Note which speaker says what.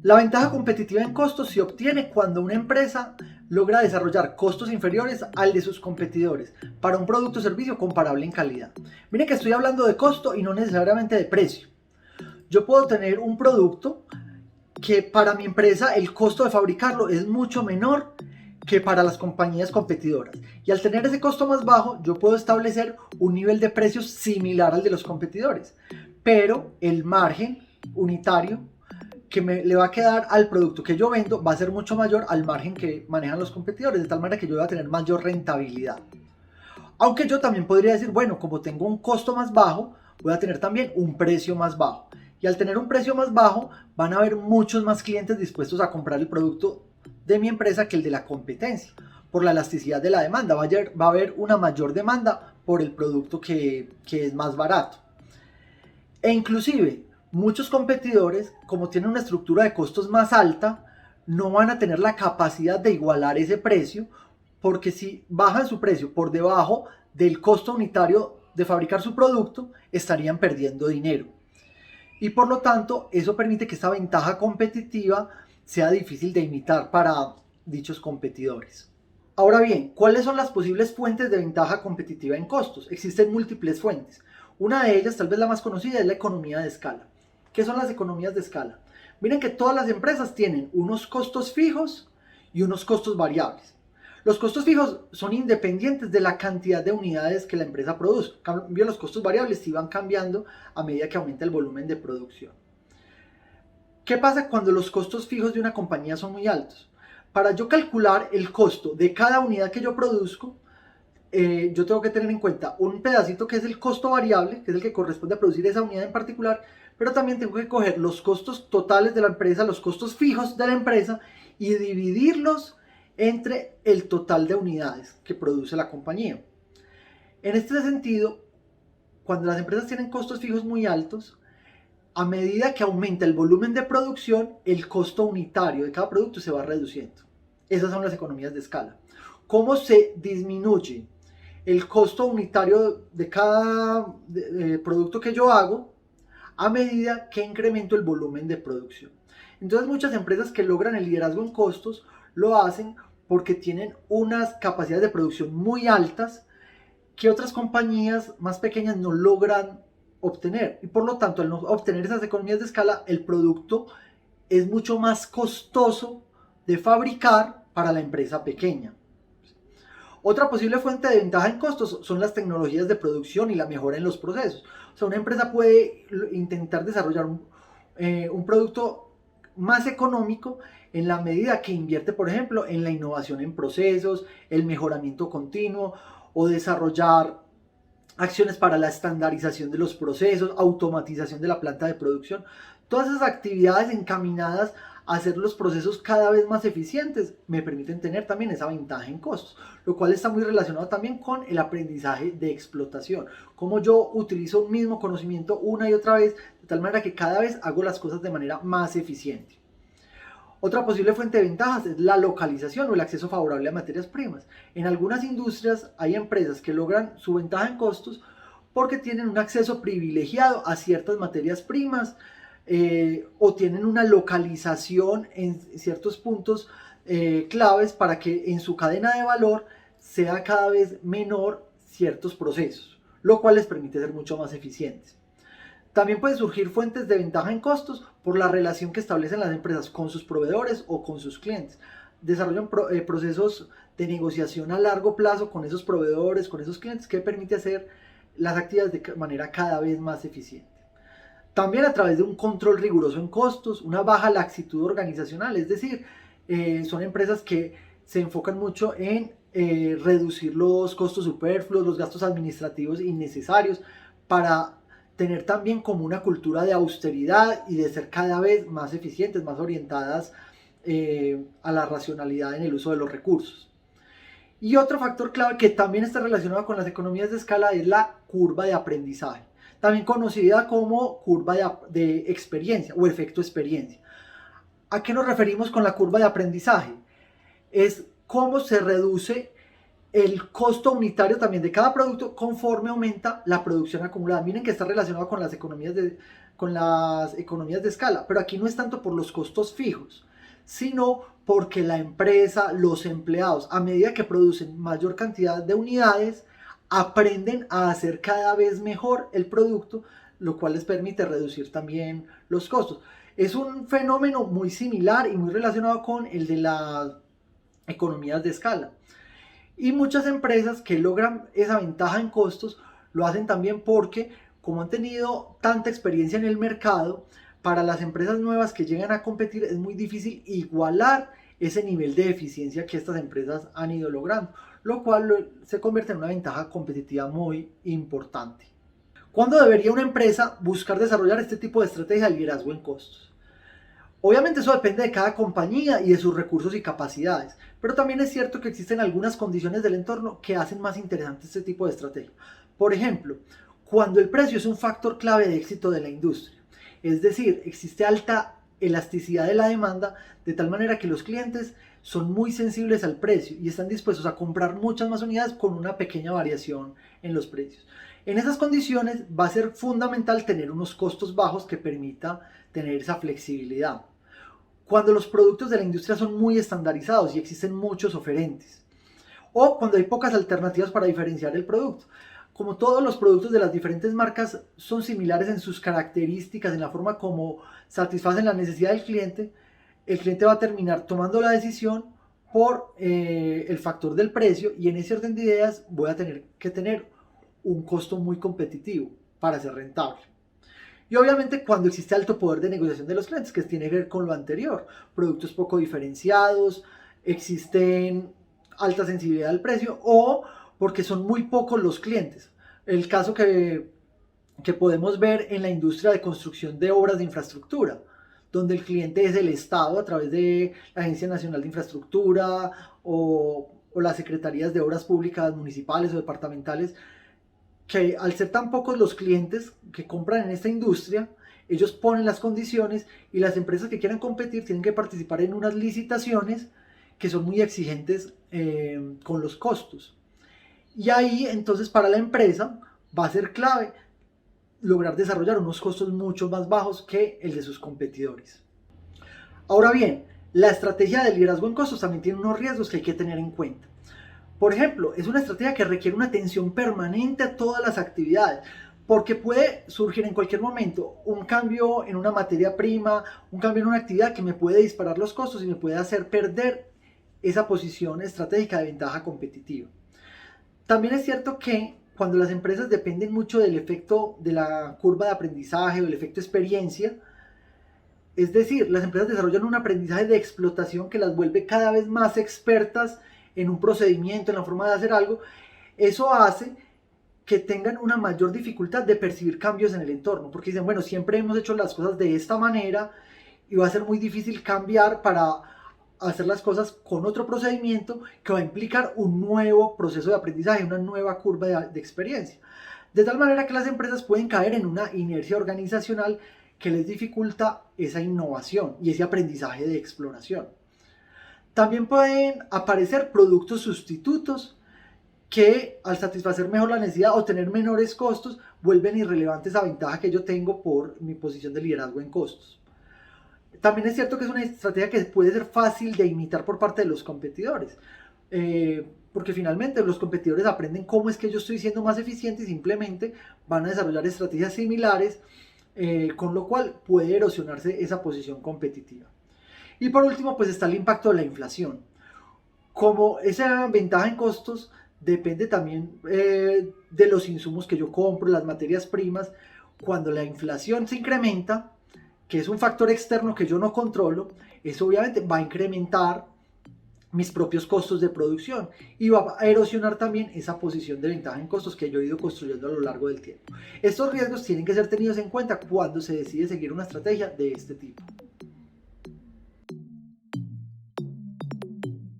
Speaker 1: La ventaja competitiva en costos se obtiene cuando una empresa logra desarrollar costos inferiores al de sus competidores para un producto o servicio comparable en calidad. Miren que estoy hablando de costo y no necesariamente de precio. Yo puedo tener un producto que para mi empresa el costo de fabricarlo es mucho menor que para las compañías competidoras. Y al tener ese costo más bajo, yo puedo establecer un nivel de precios similar al de los competidores. Pero el margen unitario que le va a quedar al producto que yo vendo va a ser mucho mayor al margen que manejan los competidores, de tal manera que yo voy a tener mayor rentabilidad. Aunque yo también podría decir, bueno, como tengo un costo más bajo, voy a tener también un precio más bajo. Y al tener un precio más bajo, van a haber muchos más clientes dispuestos a comprar el producto de mi empresa que el de la competencia. Por la elasticidad de la demanda, va a haber una mayor demanda por el producto que es más barato. E inclusive, muchos competidores, como tienen una estructura de costos más alta, no van a tener la capacidad de igualar ese precio, porque si bajan su precio por debajo del costo unitario de fabricar su producto, estarían perdiendo dinero. Y por lo tanto, eso permite que esta ventaja competitiva sea difícil de imitar para dichos competidores. Ahora bien, ¿cuáles son las posibles fuentes de ventaja competitiva en costos? Existen múltiples fuentes. Una de ellas, tal vez la más conocida, es la economía de escala. ¿Qué son las economías de escala? Miren que todas las empresas tienen unos costos fijos y unos costos variables. Los costos fijos son independientes de la cantidad de unidades que la empresa produce. En cambio, los costos variables sí van cambiando a medida que aumenta el volumen de producción. ¿Qué pasa cuando los costos fijos de una compañía son muy altos? Para yo calcular el costo de cada unidad que yo produzco, yo tengo que tener en cuenta un pedacito que es el costo variable, que es el que corresponde a producir esa unidad en particular, pero también tengo que coger los costos totales de la empresa, los costos fijos de la empresa y dividirlos entre el total de unidades que produce la compañía. En este sentido, cuando las empresas tienen costos fijos muy altos, a medida que aumenta el volumen de producción, el costo unitario de cada producto se va reduciendo. Esas son las economías de escala. ¿Cómo se disminuye el costo unitario de cada producto que yo hago a medida que incremento el volumen de producción? Entonces muchas empresas que logran el liderazgo en costos lo hacen porque tienen unas capacidades de producción muy altas que otras compañías más pequeñas no logran obtener. Y por lo tanto, al no obtener esas economías de escala, el producto es mucho más costoso de fabricar para la empresa pequeña. Otra posible fuente de ventaja en costos son las tecnologías de producción y la mejora en los procesos. O sea, una empresa puede intentar desarrollar un producto más económico en la medida que invierte, por ejemplo, en la innovación en procesos, el mejoramiento continuo o desarrollar acciones para la estandarización de los procesos, automatización de la planta de producción. Todas esas actividades encaminadas a hacer los procesos cada vez más eficientes me permiten tener también esa ventaja en costos, lo cual está muy relacionado también con el aprendizaje de explotación, como yo utilizo un mismo conocimiento una y otra vez, de tal manera que cada vez hago las cosas de manera más eficiente. Otra posible fuente de ventajas es la localización o el acceso favorable a materias primas. En algunas industrias hay empresas que logran su ventaja en costos porque tienen un acceso privilegiado a ciertas materias primas o tienen una localización en ciertos puntos claves para que en su cadena de valor sea cada vez menor ciertos procesos, lo cual les permite ser mucho más eficientes. También pueden surgir fuentes de ventaja en costos por la relación que establecen las empresas con sus proveedores o con sus clientes. Desarrollan procesos de negociación a largo plazo con esos proveedores, con esos clientes, que permite hacer las actividades de manera cada vez más eficiente. También a través de un control riguroso en costos, una baja laxitud organizacional, es decir, son empresas que se enfocan mucho en reducir los costos superfluos, los gastos administrativos innecesarios, para tener también como una cultura de austeridad y de ser cada vez más eficientes, más orientadas a la racionalidad en el uso de los recursos. Y otro factor clave que también está relacionado con las economías de escala es la curva de aprendizaje, también conocida como curva de experiencia o efecto experiencia. ¿A qué nos referimos con la curva de aprendizaje? Es cómo se reduce el costo unitario también de cada producto conforme aumenta la producción acumulada. Miren que está relacionado con las economías con las economías de escala, pero aquí no es tanto por los costos fijos, sino porque la empresa, los empleados, a medida que producen mayor cantidad de unidades, aprenden a hacer cada vez mejor el producto, lo cual les permite reducir también los costos. Es un fenómeno muy similar y muy relacionado con el de las economías de escala. Y muchas empresas que logran esa ventaja en costos lo hacen también porque, como han tenido tanta experiencia en el mercado, para las empresas nuevas que llegan a competir es muy difícil igualar ese nivel de eficiencia que estas empresas han ido logrando, lo cual se convierte en una ventaja competitiva muy importante. ¿Cuándo debería una empresa buscar desarrollar este tipo de estrategia de liderazgo en costos? Obviamente eso depende de cada compañía y de sus recursos y capacidades, pero también es cierto que existen algunas condiciones del entorno que hacen más interesante este tipo de estrategia. Por ejemplo, cuando el precio es un factor clave de éxito de la industria, es decir, existe alta elasticidad de la demanda de tal manera que los clientes son muy sensibles al precio y están dispuestos a comprar muchas más unidades con una pequeña variación en los precios. En esas condiciones va a ser fundamental tener unos costos bajos que permita tener esa flexibilidad. Cuando los productos de la industria son muy estandarizados y existen muchos oferentes, o cuando hay pocas alternativas para diferenciar el producto. Como todos los productos de las diferentes marcas son similares en sus características, en la forma como satisfacen la necesidad del cliente, el cliente va a terminar tomando la decisión por el factor del precio, y en ese orden de ideas voy a tener que tener un costo muy competitivo para ser rentable. Y obviamente cuando existe alto poder de negociación de los clientes, que tiene que ver con lo anterior, productos poco diferenciados, existen alta sensibilidad al precio, o porque son muy pocos los clientes. El caso que podemos ver en la industria de construcción de obras de infraestructura, donde el cliente es el Estado a través de la Agencia Nacional de Infraestructura o las secretarías de obras públicas municipales o departamentales, que al ser tan pocos los clientes que compran en esta industria, ellos ponen las condiciones y las empresas que quieran competir tienen que participar en unas licitaciones que son muy exigentes con los costos. Y ahí entonces para la empresa va a ser clave lograr desarrollar unos costos mucho más bajos que el de sus competidores. Ahora bien, la estrategia de liderazgo en costos también tiene unos riesgos que hay que tener en cuenta. Por ejemplo, es una estrategia que requiere una atención permanente a todas las actividades, porque puede surgir en cualquier momento un cambio en una materia prima, un cambio en una actividad que me puede disparar los costos y me puede hacer perder esa posición estratégica de ventaja competitiva. También es cierto que cuando las empresas dependen mucho del efecto de la curva de aprendizaje o del efecto experiencia, es decir, las empresas desarrollan un aprendizaje de explotación que las vuelve cada vez más expertas en un procedimiento, en la forma de hacer algo, eso hace que tengan una mayor dificultad de percibir cambios en el entorno, porque dicen, bueno, siempre hemos hecho las cosas de esta manera y va a ser muy difícil cambiar para hacer las cosas con otro procedimiento que va a implicar un nuevo proceso de aprendizaje, una nueva curva de experiencia. De tal manera que las empresas pueden caer en una inercia organizacional que les dificulta esa innovación y ese aprendizaje de exploración. También pueden aparecer productos sustitutos que, al satisfacer mejor la necesidad o tener menores costos, vuelven irrelevante esa ventaja que yo tengo por mi posición de liderazgo en costos. También es cierto que es una estrategia que puede ser fácil de imitar por parte de los competidores, porque finalmente los competidores aprenden cómo es que yo estoy siendo más eficiente y simplemente van a desarrollar estrategias similares, con lo cual puede erosionarse esa posición competitiva. Y por último, pues está el impacto de la inflación. Como esa ventaja en costos depende también de los insumos que yo compro, las materias primas, cuando la inflación se incrementa, que es un factor externo que yo no controlo, eso obviamente va a incrementar mis propios costos de producción y va a erosionar también esa posición de ventaja en costos que yo he ido construyendo a lo largo del tiempo. Estos riesgos tienen que ser tenidos en cuenta cuando se decide seguir una estrategia de este tipo.